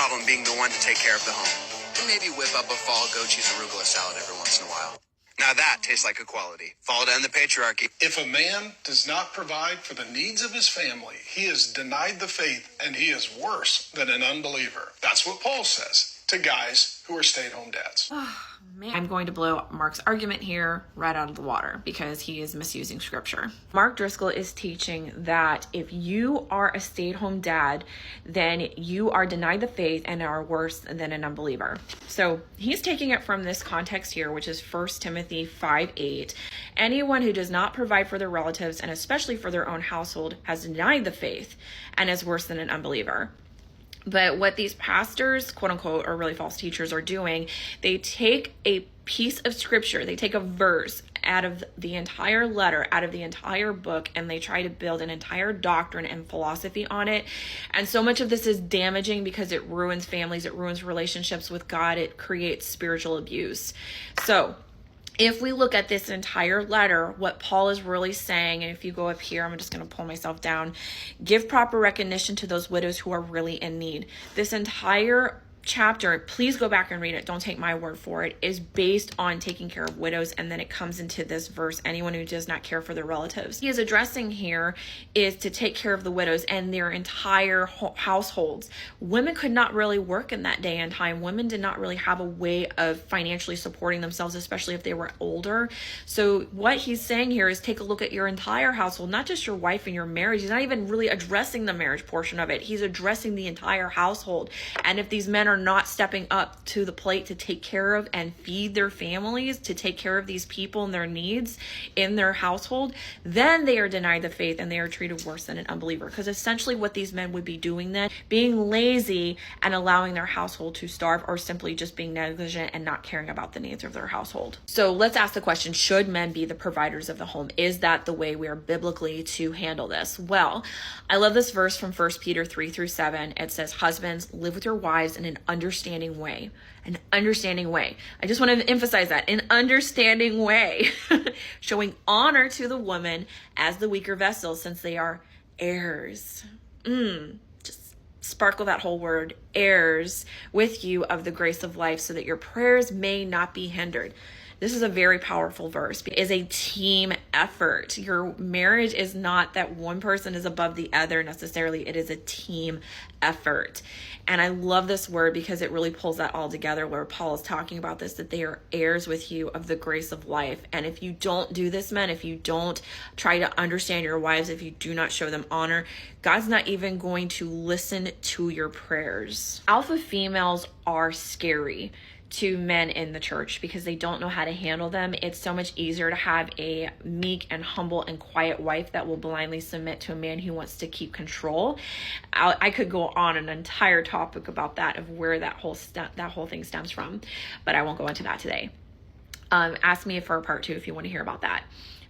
problem being the one to take care of the home. And maybe whip up a fall goat cheese arugula salad every once in a while. Now that tastes like equality. Fall down the patriarchy. If a man does not provide for the needs of his family, he is denied the faith, and he is worse than an unbeliever. That's what Paul says to guys who are stay-at-home dads. Man. I'm going to blow Mark's argument here right out of the water because he is misusing scripture. Mark Driscoll is teaching that if you are a stay-at-home dad, then you are denied the faith and are worse than an unbeliever. So he's taking it from this context here, which is 1 Timothy 5:8. Anyone who does not provide for their relatives and especially for their own household has denied the faith and is worse than an unbeliever. But what these pastors, quote unquote, or really false teachers are doing, they take a piece of scripture, they take a verse out of the entire letter, out of the entire book, and they try to build an entire doctrine and philosophy on it. And so much of this is damaging because it ruins families, it ruins relationships with God, it creates spiritual abuse. So if we look at this entire letter, what Paul is really saying, and if you go up here, I'm just going to pull myself down, give proper recognition to those widows who are really in need. This entire chapter, please go back and read it, don't take my word for it, is based on taking care of widows, and then it comes into this verse, anyone who does not care for their relatives. He is addressing here is to take care of the widows and their entire households. Women could not really work in that day and time. Women did not really have a way of financially supporting themselves, especially if they were older. So what he's saying here is take a look at your entire household, not just your wife and your marriage. He's not even really addressing the marriage portion of it. He's addressing the entire household. And if these men are not stepping up to the plate to take care of and feed their families, to take care of these people and their needs in their household, then they are denied the faith and they are treated worse than an unbeliever. Because essentially what these men would be doing then, being lazy and allowing their household to starve, or simply just being negligent and not caring about the needs of their household. So let's ask the question, should men be the providers of the home? Is that the way we are biblically to handle this? Well, I love this verse from 1 Peter 3-7. It says, husbands, live with your wives in an understanding way. An understanding way. I just want to emphasize that. An understanding way. Showing honor to the woman as the weaker vessel, since they are heirs. Just sparkle that whole word, heirs, with you of the grace of life, so that your prayers may not be hindered. This is a very powerful verse. It is a team effort. Your marriage is not that one person is above the other necessarily. It is a team effort. And I love this word because it really pulls that all together, where Paul is talking about this, that they are heirs with you of the grace of life. And if you don't do this, men, if you don't try to understand your wives, if you do not show them honor, God's not even going to listen to your prayers. Alpha females are scary to men in the church because they don't know how to handle them. It's so much easier to have a meek and humble and quiet wife that will blindly submit to a man who wants to keep control. I could go on an entire topic about that, of where that whole thing stems from, but I won't go into that today. Ask me for a part 2 if you want to hear about that.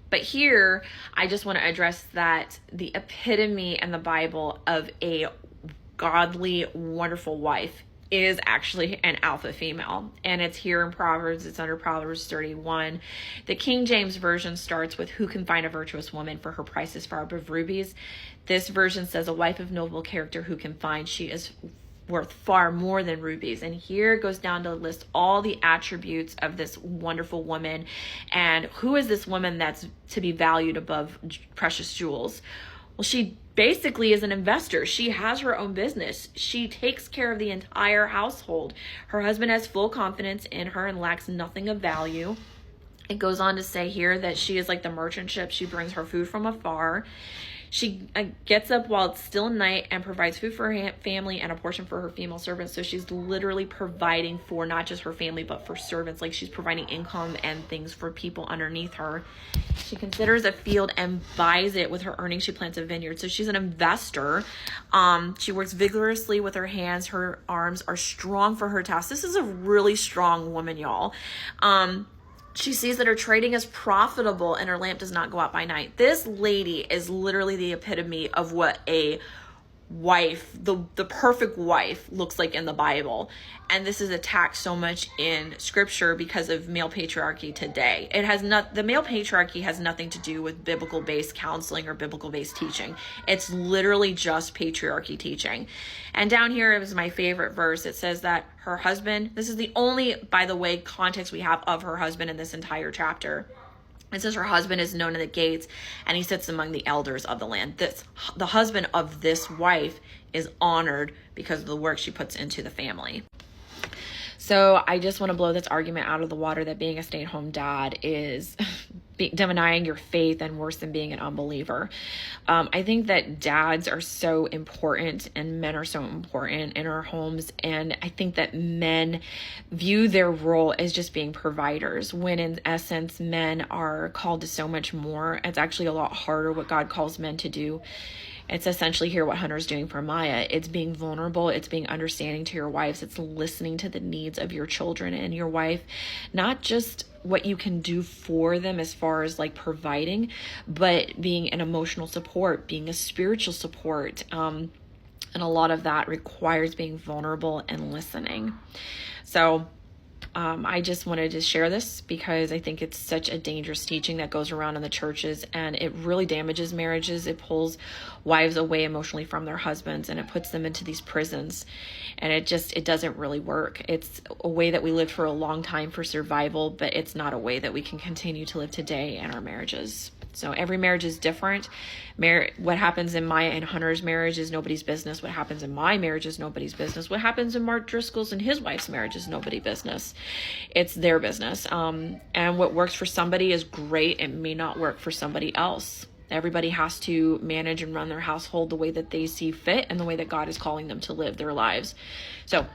But here, I just want to address that the epitome in the Bible of a godly, wonderful wife is actually an alpha female, and it's here in Proverbs. It's under Proverbs 31. The King James version starts with, who can find a virtuous woman, for her price is far above rubies. This version says, a wife of noble character who can find, she is worth far more than rubies. And here it goes down to list all the attributes of this wonderful woman. And who is this woman that's to be valued above precious jewels? Well, she basically is an investor. She has her own business. She takes care of the entire household. Her husband has full confidence in her and lacks nothing of value. It goes on to say here that she is like the merchant ship. She brings her food from afar. She gets up while it's still night and provides food for her family and a portion for her female servants. So she's literally providing for not just her family, but for servants. Like, she's providing income and things for people underneath her. She considers a field and buys it. With her earnings, she plants a vineyard. So she's an investor. She works vigorously with her hands. Her arms are strong for her task. This is a really strong woman, y'all. She sees that her trading is profitable and her lamp does not go out by night. This lady is literally the epitome of what a wife, the perfect wife looks like in the Bible. And this is attacked so much in scripture because of male patriarchy today. The male patriarchy has nothing to do with biblical based counseling or biblical based teaching. It's literally just patriarchy teaching. And down here is my favorite verse. It says that her husband, this is the only, by the way, context we have of her husband in this entire chapter. It says her husband is known in the gates and he sits among the elders of the land. The husband of this wife is honored because of the work she puts into the family. So I just want to blow this argument out of the water that being a stay-at-home dad is denying your faith and worse than being an unbeliever. I think that dads are so important and men are so important in our homes. And I think that men view their role as just being providers, when in essence, men are called to so much more. It's actually a lot harder what God calls men to do. It's essentially here what Hunter's doing for Maya. It's being vulnerable. It's being understanding to your wives. It's listening to the needs of your children and your wife, not just what you can do for them as far as like providing, but being an emotional support, being a spiritual support. And a lot of that requires being vulnerable and listening. So I just wanted to share this because I think it's such a dangerous teaching that goes around in the churches, and it really damages marriages. It pulls wives away emotionally from their husbands, and it puts them into these prisons, and it doesn't really work. It's a way that we lived for a long time for survival, but it's not a way that we can continue to live today in our marriages. So every marriage is different. What happens in Maya and Hunter's marriage is nobody's business. What happens in my marriage is nobody's business. What happens in Mark Driscoll's and his wife's marriage is nobody's business. It's their business. And what works for somebody is great. It may not work for somebody else. Everybody has to manage and run their household the way that they see fit and the way that God is calling them to live their lives. So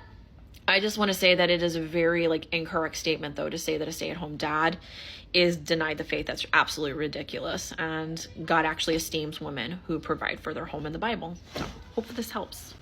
I just want to say that it is a very incorrect statement, though, to say that a stay-at-home dad is denied the faith. That's absolutely ridiculous. And God actually esteems women who provide for their home in the Bible. So hope that this helps.